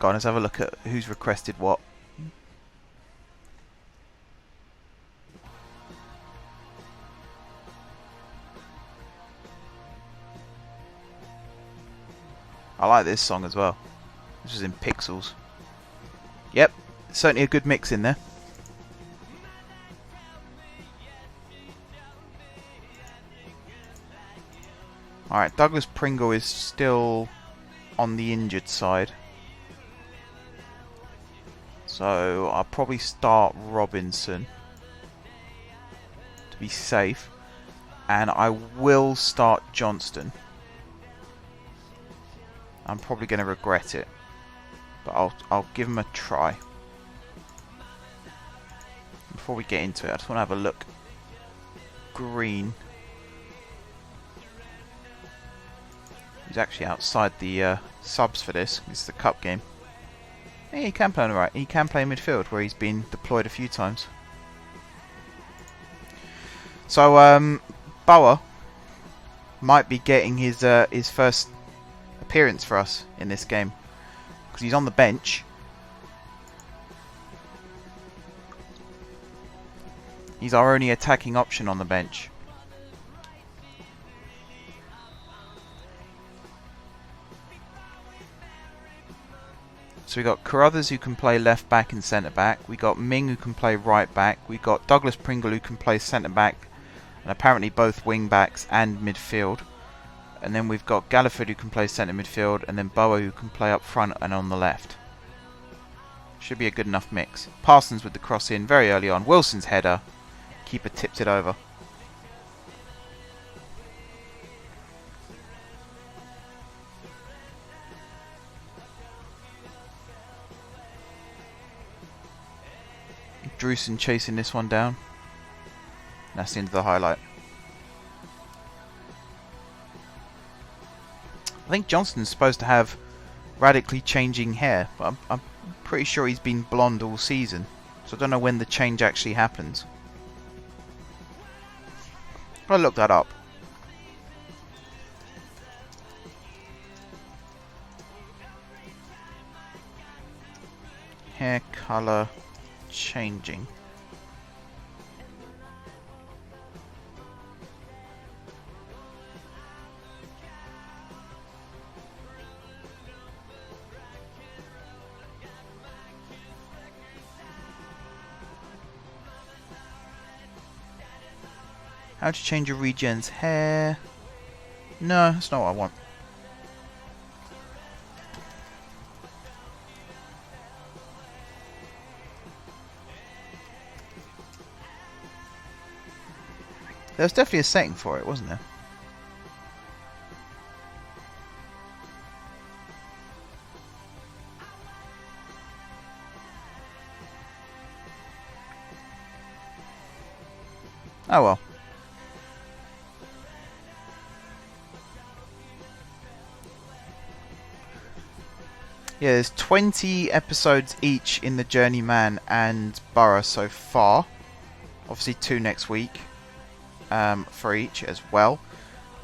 Go on, let's have a look at who's requested what. I like this song as well. This is in Pixels. Yep, certainly a good mix in there. Alright, Douglas Pringle is still on the injured side. So I'll probably start Robinson to be safe. And I will start Johnston. I'm probably going to regret it, but I'll give him a try. Before we get into it, I just want to have a look. Green. He's actually outside the subs for this. This is the cup game. Yeah, he can play on the right. He can play midfield where he's been deployed a few times. So Bauer might be getting his first appearance for us in this game because he's on the bench. He's our only attacking option on the bench. So we got Carruthers who can play left back and centre back. We got Ming who can play right back. We got Douglas Pringle who can play centre back and apparently both wing backs and midfield. And then we've got Galliford who can play centre midfield, and then Boa who can play up front and on the left. Should be a good enough mix. Parsons with the cross in very early on. Wilson's header. Keeper tipped it over. Drewson chasing this one down. That's the end of the highlight. I think Johnston's supposed to have radically changing hair, but I'm pretty sure he's been blonde all season. So I don't know when the change actually happens. I'll look that up. Hair colour changing. How to change your regen's hair? No, that's not what I want. There was definitely a setting for it, wasn't there? Oh well. Yeah, there's 20 episodes each in the Journeyman and Borough so far. Obviously 2 next week for each as well.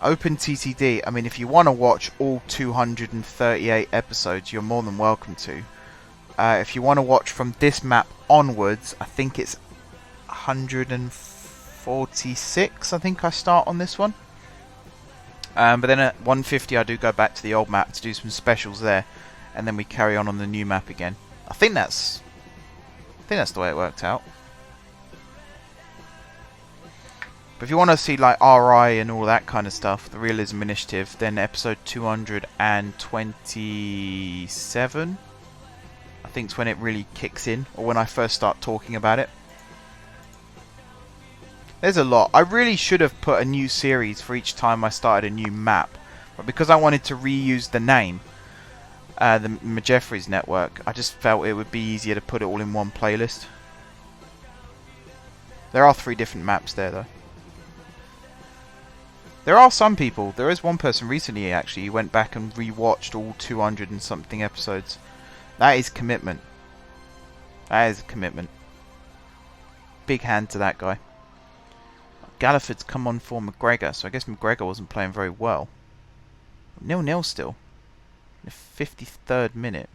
Open TTD, I mean if you want to watch all 238 episodes, you're more than welcome to. If you want to watch from this map onwards, I think it's 146 I think I start on this one. But then at 150 I do go back to the old map to do some specials there. And then we carry on the new map again. I think that's the way it worked out. But if you want to see like RI and all that kind of stuff, the Realism Initiative, then episode 227, I think is when it really kicks in, or when I first start talking about it. There's a lot. I really should have put a new series for each time I started a new map, but because I wanted to reuse the name, the Majeffries network, I just felt it would be easier to put it all in one playlist. There are 3 different maps there though. There are some people, there is one person recently actually who went back and rewatched all 200 and something episodes. That is commitment. That is a commitment. Big hand to that guy. Galliford's come on for McGregor, so I guess McGregor wasn't playing very well. 0-0 still. In the 53rd minute.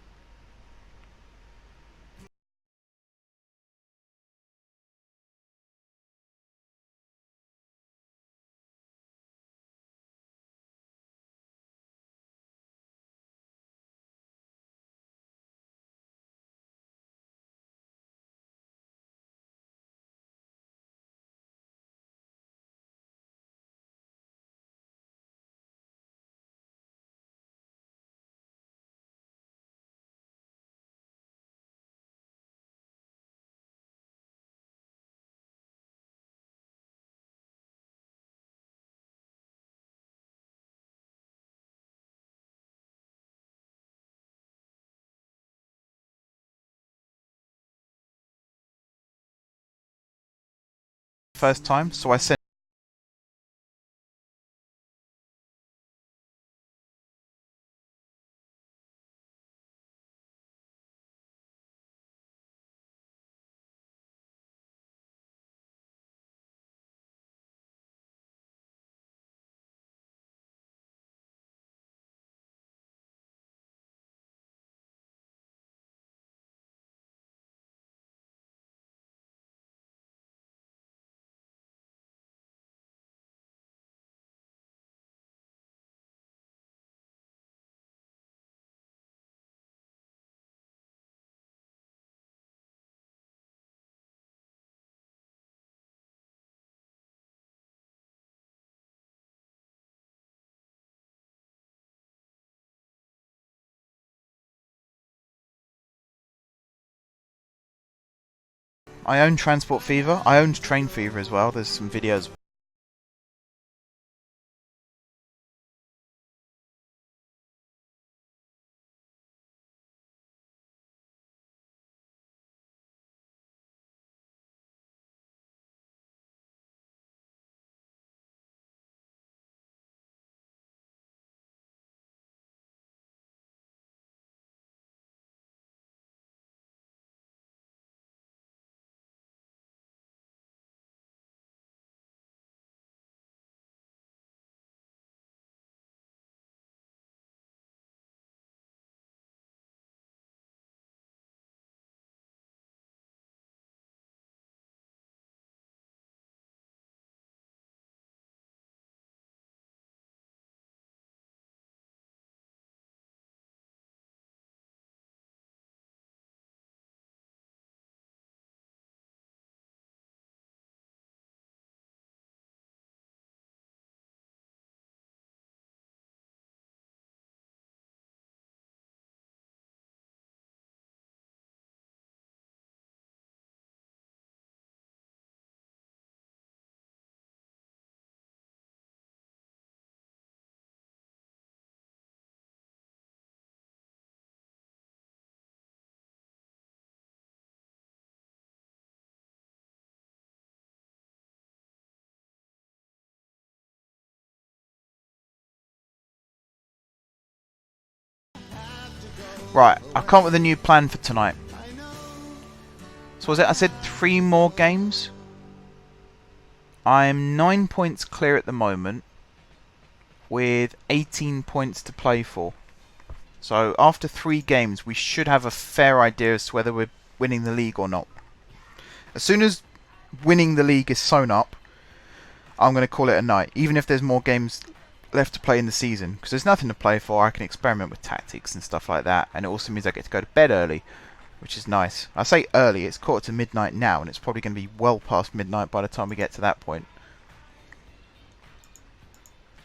first time, so I sent I own Transport Fever. I owned Train Fever as well. There's some videos. Right, I've come up with a new plan for tonight. So was it? I said 3 more games. I'm 9 points clear at the moment, with 18 points to play for. So after 3 games, we should have a fair idea as to whether we're winning the league or not. As soon as winning the league is sewn up, I'm going to call it a night, even if there's more games left to play in the season, because there's nothing to play for. I can experiment with tactics and stuff like that, and it also means I get to go to bed early, which is nice. I say early, it's 1:45 now, and it's probably going to be well past midnight by the time we get to that point.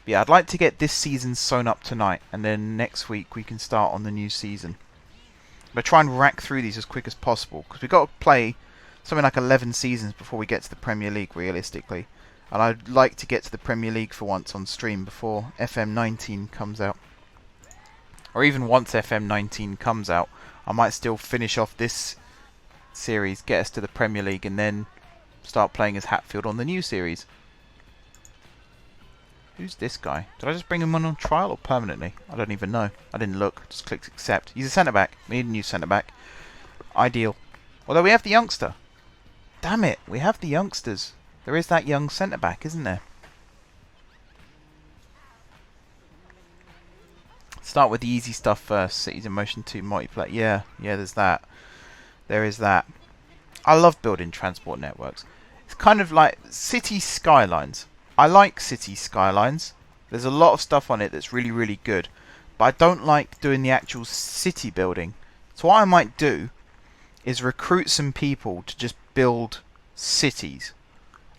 But yeah, I'd like to get this season sewn up tonight, and then next week we can start on the new season. But try and rack through these as quick as possible, because we've got to play something like 11 seasons before we get to the Premier League, realistically. And I'd like to get to the Premier League for once on stream before FM19 comes out. Or even once FM19 comes out, I might still finish off this series, get us to the Premier League, and then start playing as Hatfield on the new series. Who's this guy? Did I just bring him on trial or permanently? I don't even know. I didn't look. Just clicked accept. He's a centre-back. We need a new centre-back. Ideal. Although we have the youngster. Damn it, we have the youngsters. There is that young centre-back, isn't there? Start with the easy stuff first. Cities in Motion 2 multiplayer. Yeah, there's that. There is that. I love building transport networks. It's kind of like city skylines. I like city skylines. There's a lot of stuff on it that's really, really good. But I don't like doing the actual city building. So what I might do is recruit some people to just build cities.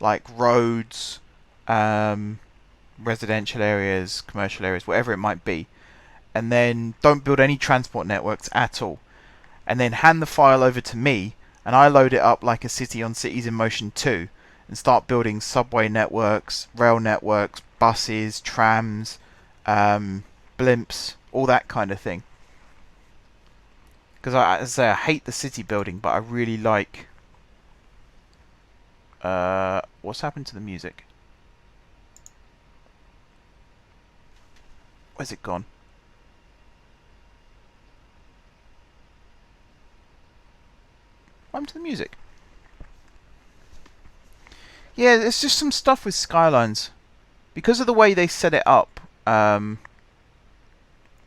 Like roads, residential areas, commercial areas, whatever it might be. And then don't build any transport networks at all. And then hand the file over to me, and I load it up like a city on Cities in Motion 2, and start building subway networks, rail networks, buses, trams, blimps, all that kind of thing. Because as I say, I hate the city building, but I really like What's happened to the music? Where's it gone? What happened to the music? Yeah, there's just some stuff with Skylines. Because of the way they set it up, hang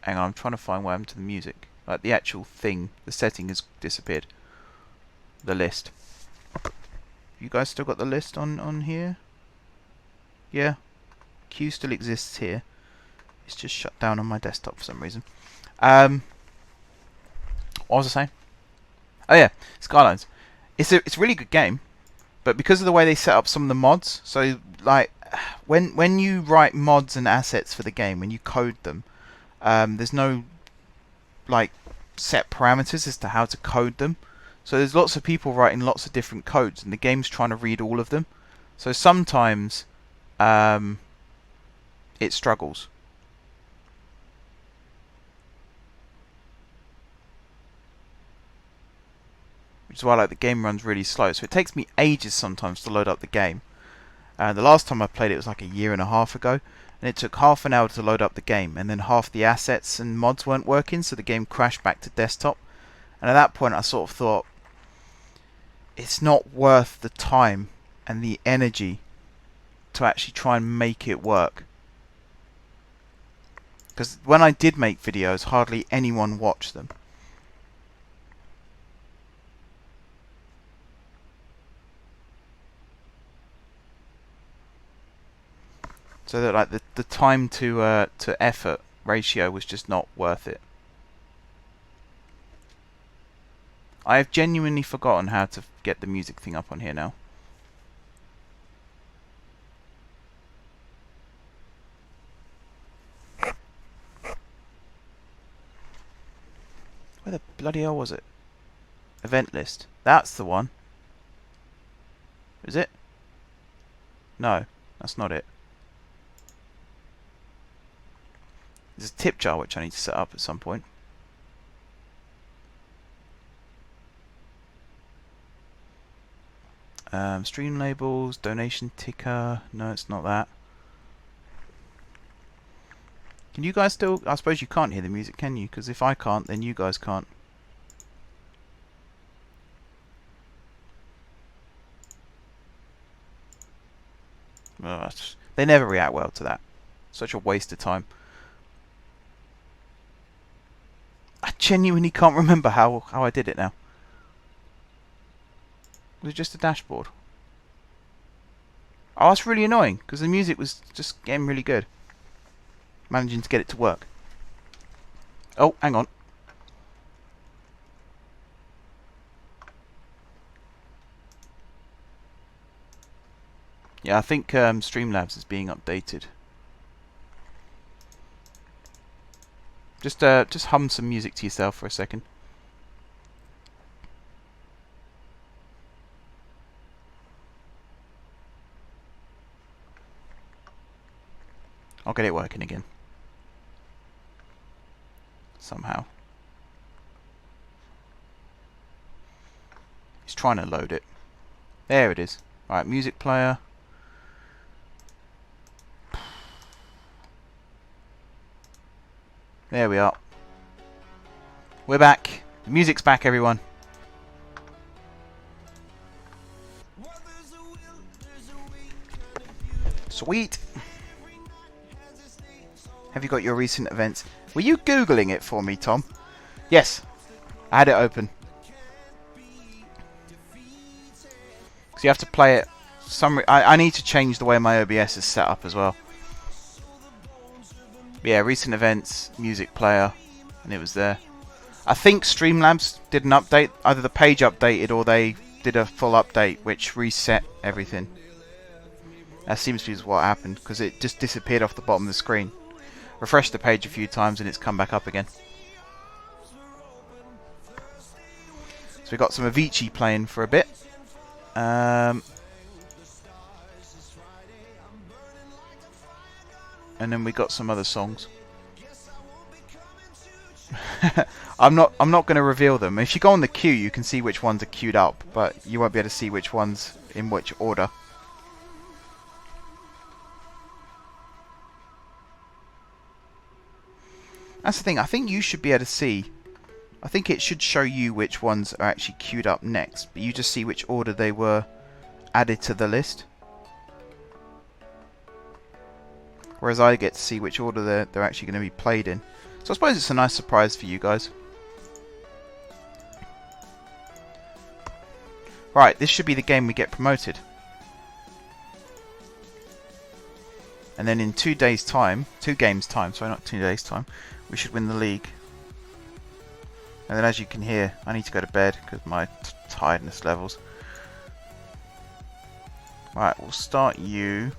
on, I'm trying to find what happened to the music. Like the actual thing, the setting has disappeared. The list. You guys still got the list on here? Yeah. Q still exists here. It's just shut down on my desktop for some reason. What was I saying? Oh yeah, Skylines. It's a really good game, but because of the way they set up some of the mods, so like when you write mods and assets for the game, when you code them, there's no like set parameters as to how to code them. So there's lots of people writing lots of different codes, and the game's trying to read all of them. So sometimes it struggles. Which is why like the game runs really slow. So it takes me ages sometimes to load up the game. The last time I played it was like a year and a half ago, and it took half an hour to load up the game, and then half the assets and mods weren't working, so the game crashed back to desktop. And at that point I sort of thought, it's not worth the time and the energy to actually try and make it work. Because when I did make videos, hardly anyone watched them. So that like the time to effort ratio was just not worth it. I have genuinely forgotten how to get the music thing up on here now. Where the bloody hell was it? Event list. That's the one. Is it? No, that's not it. There's a tip jar which I need to set up at some point. Stream labels, donation ticker. No, it's not that. Can you guys still... I suppose you can't hear the music, can you? Because if I can't, then you guys can't. They never react well to that. Such a waste of time. I genuinely can't remember how I did it now. Was it just a dashboard? Oh, that's really annoying, because the music was just getting really good. Managing to get it to work. Oh, hang on. Yeah, I think Streamlabs is being updated. Just hum some music to yourself for a second. I'll get it working again. Somehow. He's trying to load it. There it is. Alright, music player. There we are. We're back. The music's back, everyone. Sweet. Have you got your recent events? Were you Googling it for me, Tom? Yes. I had it open. So you have to play it. I need to change the way my OBS is set up as well. But yeah, recent events, music player, and it was there. I think Streamlabs did an update. Either the page updated or they did a full update which reset everything. That seems to be what happened, because it just disappeared off the bottom of the screen. Refresh the page a few times and it's come back up again. So we got some Avicii playing for a bit. And then we got some other songs. I'm not going to reveal them. If you go on the queue, you can see which ones are queued up, but you won't be able to see which ones in which order. That's the thing. I think you should be able to see. I think it should show you which ones are actually queued up next, but you just see which order they were added to the list. Whereas I get to see which order they're actually going to be played in. So I suppose it's a nice surprise for you guys. Right, this should be the game we get promoted. And then in 2 games time, sorry, not 2 days time, we should win the league. And then as you can hear, I need to go to bed because my tiredness levels. Right, we'll start you.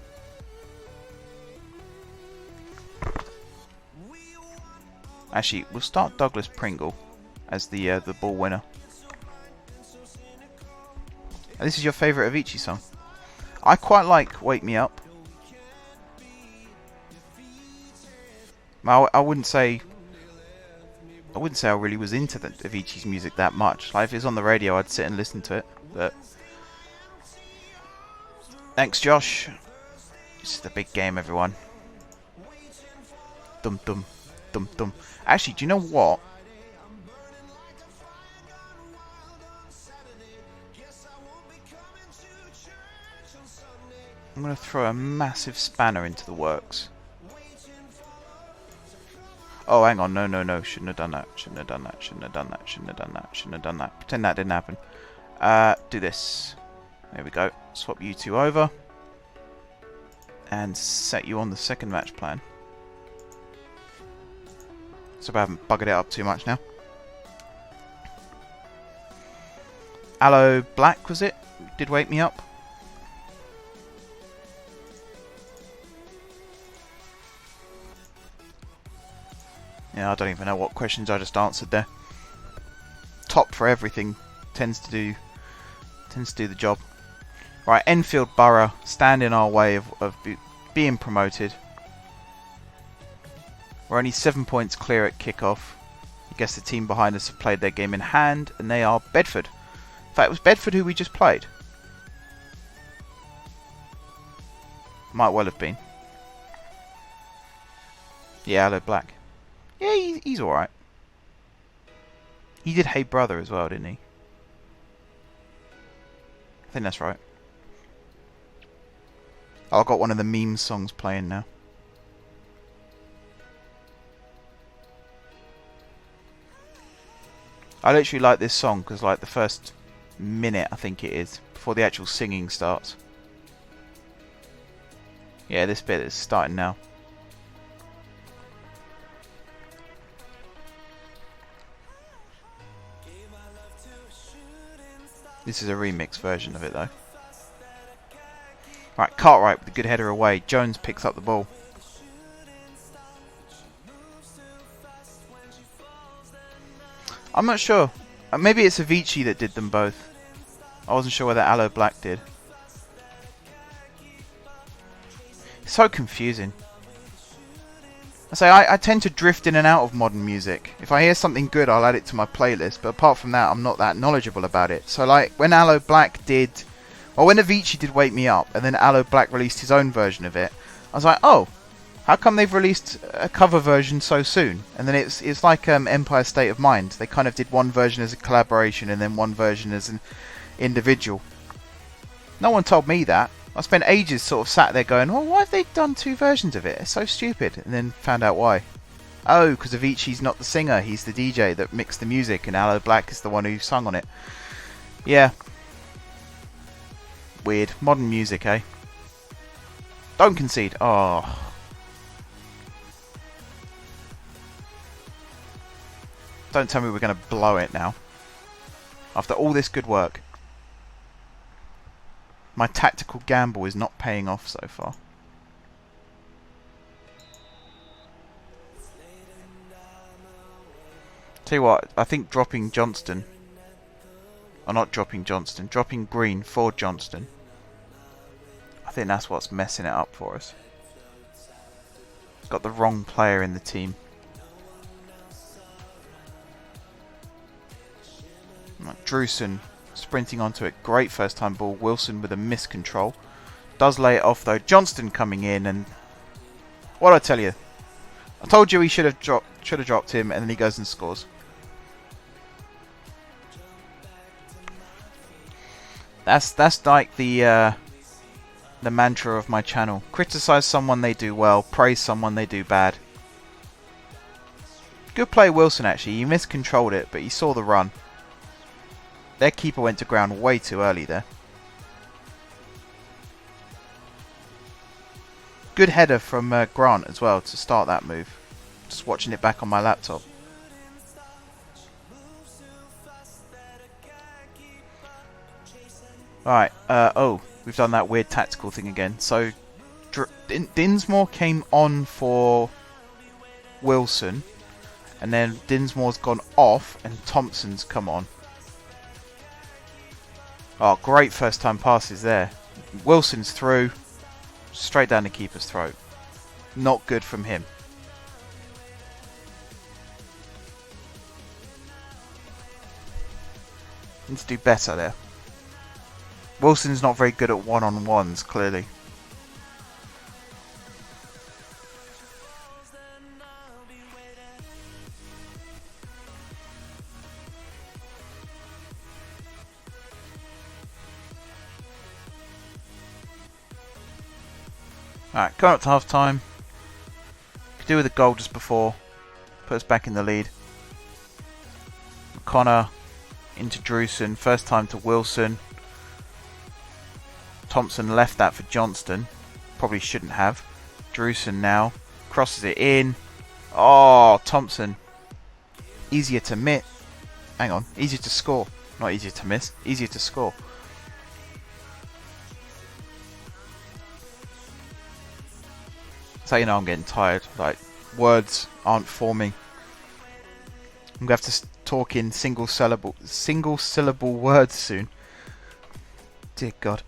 Actually, we'll start Douglas Pringle as the ball winner. And this is your favourite Avicii song. I quite like Wake Me Up. I wouldn't say I really was into the Avicii's music that much. Like if it was on the radio, I'd sit and listen to it. But thanks, Josh. This is the big game, everyone. Dum dum dum dum. Actually, do you know what? I'm going to throw a massive spanner into the works. Oh, hang on. No, no, no. Shouldn't have done that. Shouldn't have done that. Shouldn't have done that. Shouldn't have done that. Shouldn't have done that. Pretend that didn't happen. Do this. There we go. Swap you two over. And set you on the second match plan. So I haven't buggered it up too much now. Aloe Black, was it? Did wake me up. Yeah, I don't even know what questions I just answered there. Top for everything tends to do the job. Right, Enfield Borough stand in our way of being promoted. We're only 7 points clear at kickoff. I guess the team behind us have played their game in hand, and they are Bedford. In fact, it was Bedford who we just played. Might well have been. Yeah, Aloe Black. Yeah, he's alright. He did Hey Brother as well, didn't he? I think that's right. Oh, I've got one of the meme songs playing now. I literally like this song because like the first minute, I think it is, before the actual singing starts. Yeah, this bit is starting now. This is a remix version of it though. Right, Cartwright with a good header away. Jones picks up the ball. I'm not sure. Maybe it's Avicii that did them both. I wasn't sure whether Aloe Black did. It's so confusing. I tend to drift in and out of modern music. If I hear something good, I'll add it to my playlist. But apart from that, I'm not that knowledgeable about it. So like when Aloe Black did... Well, when Avicii did Wake Me Up, and then Aloe Black released his own version of it, I was like, oh, how come they've released a cover version so soon? And then it's like Empire State of Mind. They kind of did one version as a collaboration, and then one version as an individual. No one told me that. I spent ages sort of sat there going, well, why have they done 2 versions of it? It's so stupid. And then found out why. Oh, because Avicii's not the singer. He's the DJ that mixed the music, and Aloe Black is the one who sung on it. Yeah. Weird. Modern music, eh? Don't concede. Oh. Don't tell me we're going to blow it now. After all this good work. My tactical gamble is not paying off so far. Tell you what, I think dropping Johnston... Or not dropping Johnston, dropping Green for Johnston. I think that's what's messing it up for us. Got the wrong player in the team. Right, Drewson sprinting onto it. Great first time ball. Wilson with a miscontrol. Does lay it off though. Johnston coming in, and what I tell you, I told you he should have dropped him, and then he goes and scores. That's like the mantra of my channel. Criticize someone they do well, praise someone they do bad. Good play Wilson actually, he miscontrolled it, but he saw the run. Their keeper went to ground way too early there. Good header from Grant as well to start that move. Just watching it back on my laptop. Alright, oh, we've done that weird tactical thing again. So, Dinsmore came on for Wilson, and then Dinsmore's gone off, and Thompson's come on. Oh, great first time passes there. Wilson's through, straight down the keeper's throat. Not good from him. Needs to do better there. Wilson's not very good at one-on-ones, clearly. Alright, going up to half time. Could do with a goal just before. Put us back in the lead. Connor into Drewson. First time to Wilson. Thompson left that for Johnston. Probably shouldn't have. Drewson now. Crosses it in. Oh, Thompson. Easier to miss. Hang on. Easier to score. Not easier to miss. Easier to score. So you know I'm getting tired. Like, words aren't forming. I'm going to have to talk in single syllable words soon. Dear God.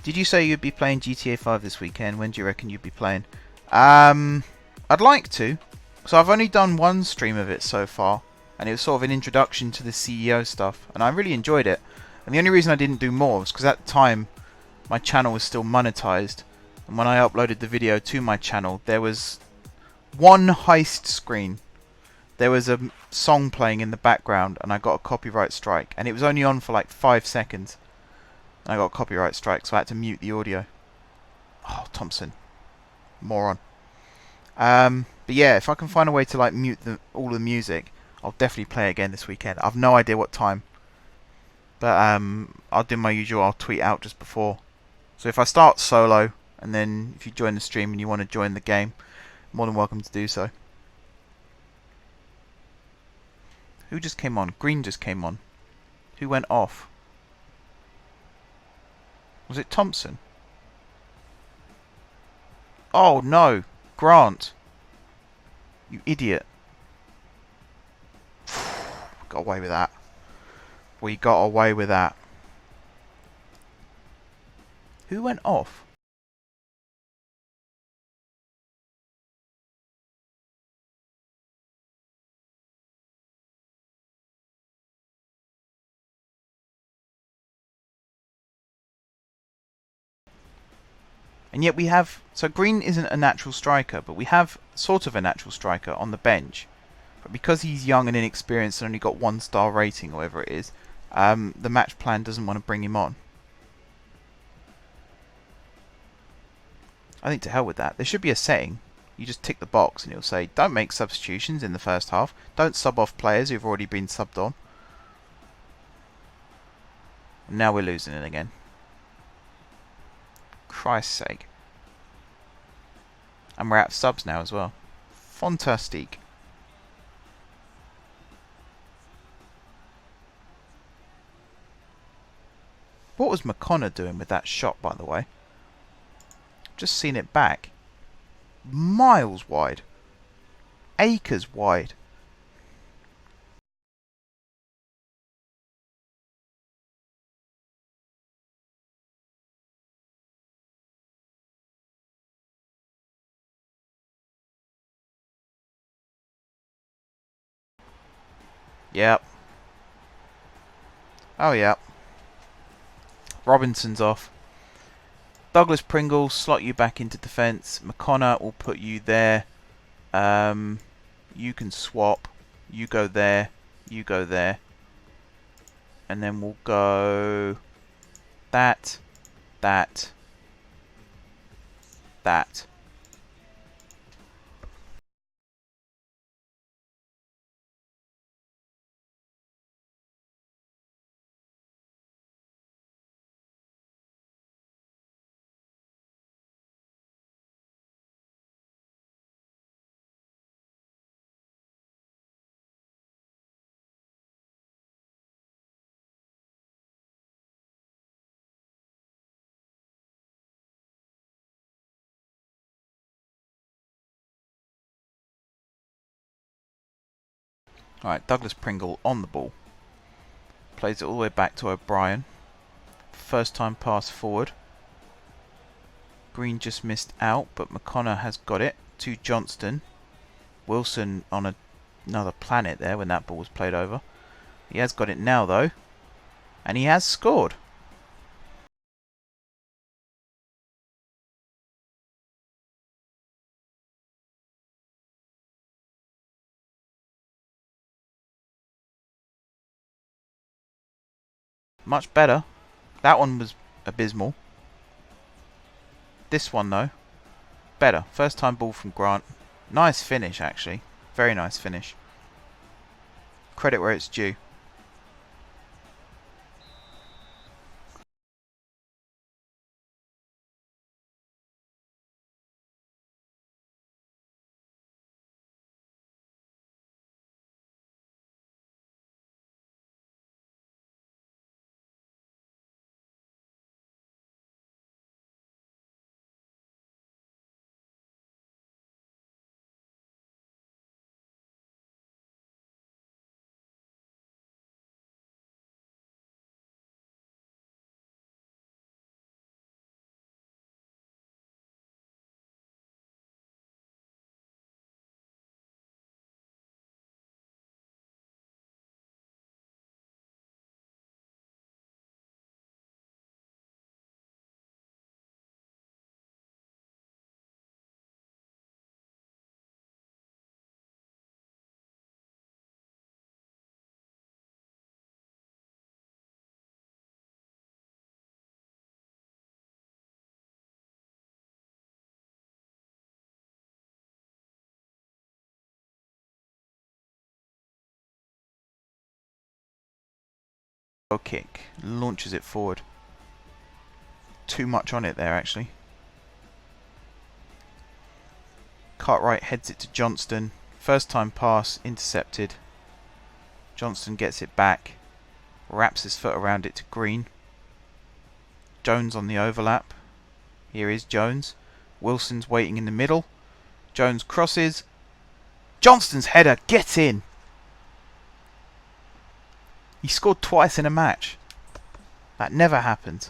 Did you say you'd be playing GTA 5 this weekend? When do you reckon you'd be playing? I'd like to. So I've only done one stream of it so far, and it was sort of an introduction to the CEO stuff, and I really enjoyed it. And the only reason I didn't do more was because at the time my channel was still monetized, and when I uploaded the video to my channel there was one heist screen. There was a song playing in the background and I got a copyright strike, and it was only on for like 5 seconds. And I got a copyright strike, so I had to mute the audio. Oh, Thompson. Moron. But yeah, if I can find a way to like mute all the music, I'll definitely play again this weekend. I've no idea what time. But I'll do my usual, I'll tweet out just before. So if I start solo, and then if you join the stream and you want to join the game, more than welcome to do so. Who just came on? Green just came on. Who went off? Was it Thompson? Oh no! Grant! You idiot. Got away with that. We got away with that. Who went off? And yet we have... So Green isn't a natural striker, but we have sort of a natural striker on the bench. But because he's young and inexperienced and only got 1-star rating, or whatever it is, the match plan doesn't want to bring him on. I think to hell with that. There should be a setting. You just tick the box and it'll say, don't make substitutions in the first half. Don't sub off players who've already been subbed on. And now we're losing it again. Christ's sake. And we're out of subs now as well. Fantastic. What was McConnor doing with that shot, by the way? Just seen it back. Miles wide. Acres wide. Yep. Oh, yep. Robinson's off. Douglas Pringle slot you back into defence. McConnor will put you there. You can swap. You go there. You go there. And then we'll go that, that, that. Alright, Douglas Pringle on the ball. Plays it all the way back to O'Brien. First time pass forward. Green just missed out, but McConnor has got it. To Johnston. Wilson on another planet there when that ball was played over. He has got it now though. And he has scored. Much better. That one was abysmal. This one though, better. First time ball from Grant. Nice finish actually. Very nice finish. Credit where it's due. Kick. Launches it forward. Too much on it there actually. Cartwright heads it to Johnston. First time pass intercepted. Johnston gets it back. Wraps his foot around it to Green. Jones on the overlap. Here is Jones. Wilson's waiting in the middle. Jones crosses. Johnston's header gets in. He scored twice in a match. That never happened.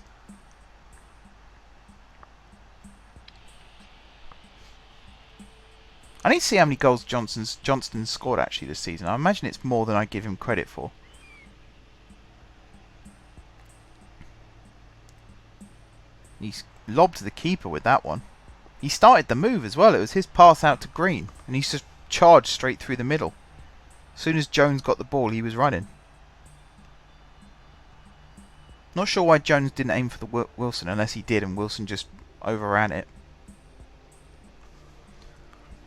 I need to see how many goals Johnston scored actually this season. I imagine it's more than I give him credit for. He's lobbed the keeper with that one. He started the move as well. It was his pass out to Green. And he's just charged straight through the middle. As soon as Jones got the ball, he was running. Not sure why Jones didn't aim for the Wilson, unless he did and Wilson just overran it.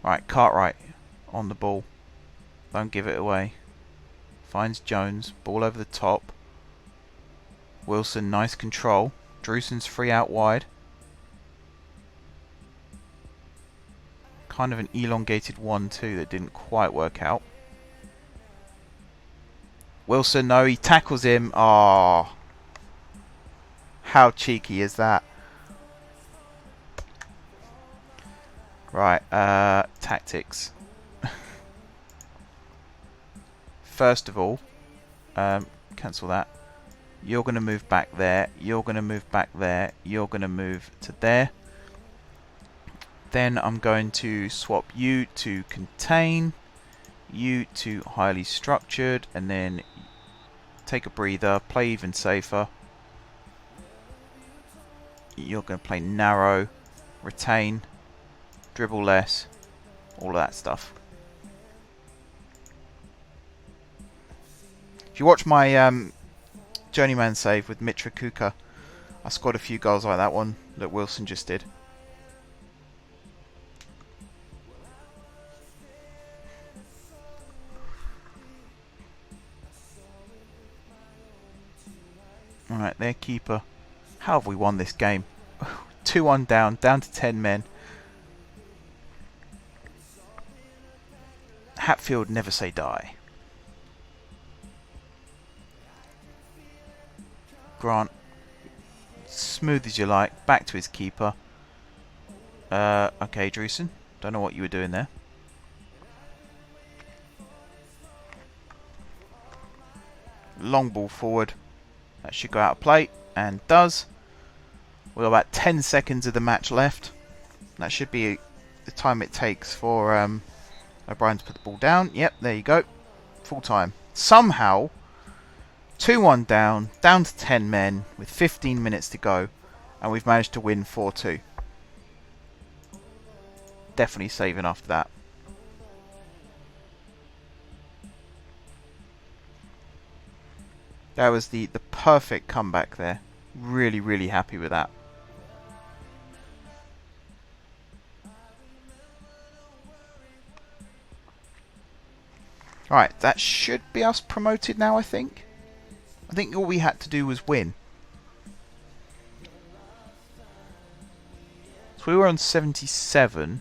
Right, Cartwright on the ball. Don't give it away. Finds Jones. Ball over the top. Wilson, nice control. Drewson's free out wide. Kind of an elongated 1-2 that didn't quite work out. Wilson, no, he tackles him. Ah. How cheeky is that? Right, tactics. First of all, cancel that. You're going to move back there. You're going to move back there. You're going to move to there. Then I'm going to swap you to contain, you to highly structured, and then take a breather, play even safer. You're going to play narrow, retain, dribble less, all of that stuff. If you watch my journeyman save with Mitra Kuka, I scored a few goals like that one that Wilson just did. Alright, their keeper. How have we won this game? 2-1 down to 10 men. Hatfield, never say die. Grant, smooth as you like, back to his keeper. Okay, Drewson, don't know what you were doing there. Long ball forward. That should go out of play, and does. We've got about 10 seconds of the match left. That should be the time it takes for O'Brien to put the ball down. Yep, there you go. Full time. Somehow, 2-1 down to 10 men with 15 minutes to go, and we've managed to win 4-2. Definitely saving after that. That was the perfect comeback there. Really, really happy with that. Right, that should be us promoted now, I think. I think all we had to do was win. So we were on 77.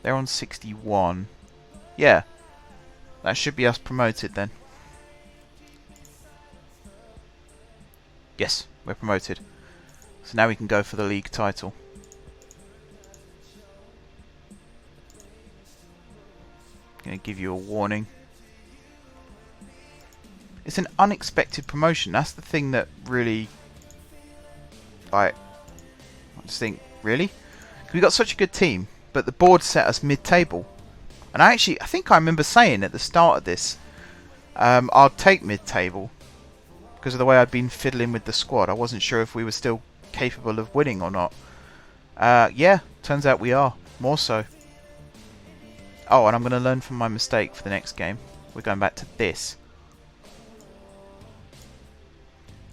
They're on 61. Yeah. That should be us promoted then. Yes, we're promoted. So now we can go for the league title. Gonna give you a warning. It's an unexpected promotion. That's the thing that really, I just think, really? We got such a good team, but the board set us mid-table. And I think I remember saying at the start of this, I'd take mid-table because of the way I'd been fiddling with the squad. I wasn't sure if we were still capable of winning or not. Yeah, turns out we are. More so. Oh, and I'm going to learn from my mistake for the next game. We're going back to this.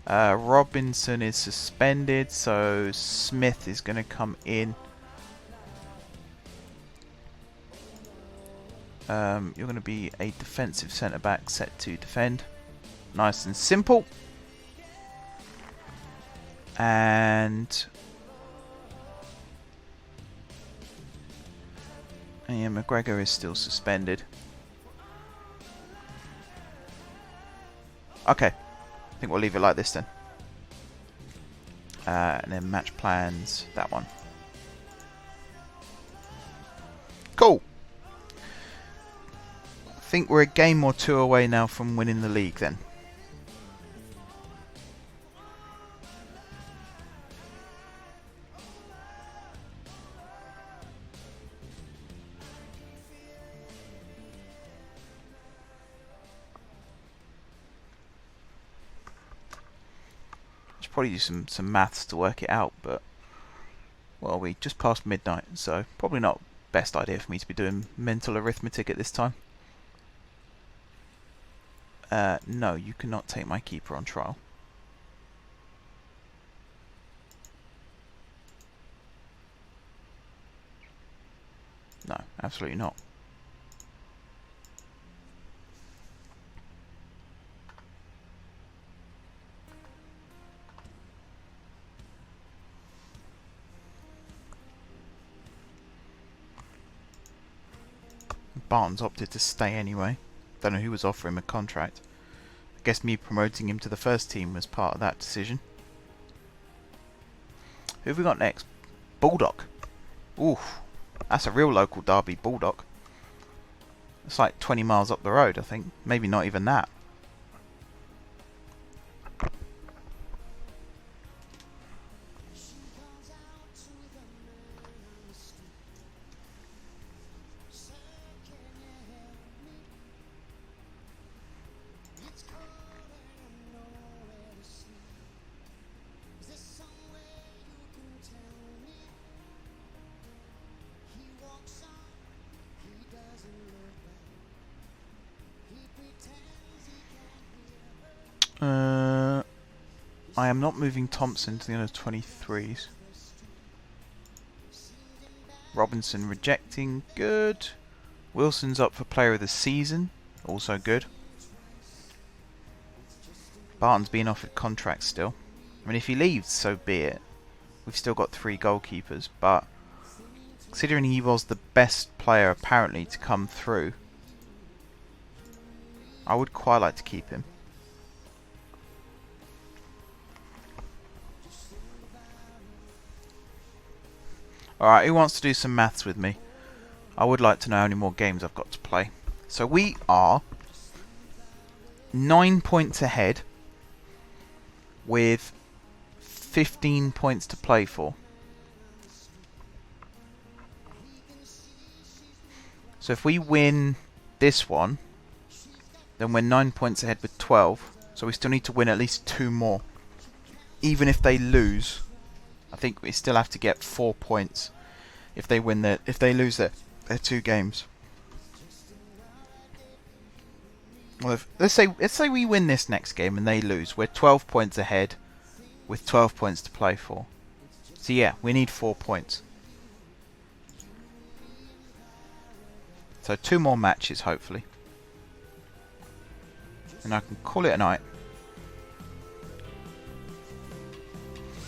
Robinson is suspended, so Smith is going to come in. You're going to be a defensive centre-back set to defend. Nice and simple. And yeah, McGregor is still suspended. Okay, I think we'll leave it like this then. And then match plans, that one. Cool. I think we're a game or two away now from winning the league then. Probably do some maths to work it out, but well, we just passed midnight, so probably not best idea for me to be doing mental arithmetic at this time. No, you cannot take my keeper on trial. No, absolutely not. Barnes opted to stay anyway. Don't know who was offering him a contract. I guess me promoting him to the first team was part of that decision. Who have we got next? Bulldog. Oof, that's a real local derby, Bulldog. It's like 20 miles up the road, I think. Maybe not even that. I am not moving Thompson to the under 23s. Robinson rejecting, good. Wilson's up for player of the season, also good. Barton's being offered contracts still. I mean, if he leaves, so be it. We've still got 3 goalkeepers, but considering he was the best player apparently to come through, I would quite like to keep him. Alright, who wants to do some maths with me? I would like to know how many more games I've got to play. So we are 9 points ahead with 15 points to play for. So if we win this one, then we're 9 points ahead with 12. So we still need to win at least 2 more. Even if they lose, I think we still have to get 4 points if they lose their 2 games. Well, let's say we win this next game and they lose. We're 12 points ahead with 12 points to play for. So yeah, we need 4 points. So 2 more matches, hopefully. And I can call it a night.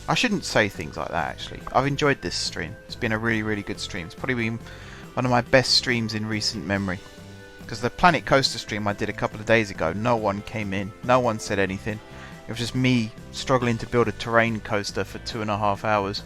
I shouldn't say things like that, actually. I've enjoyed this stream. It's been a really, really good stream. It's probably been one of my best streams in recent memory. Because the Planet Coaster stream I did a couple of days ago, no one came in. No one said anything. It was just me struggling to build a terrain coaster for 2.5 hours.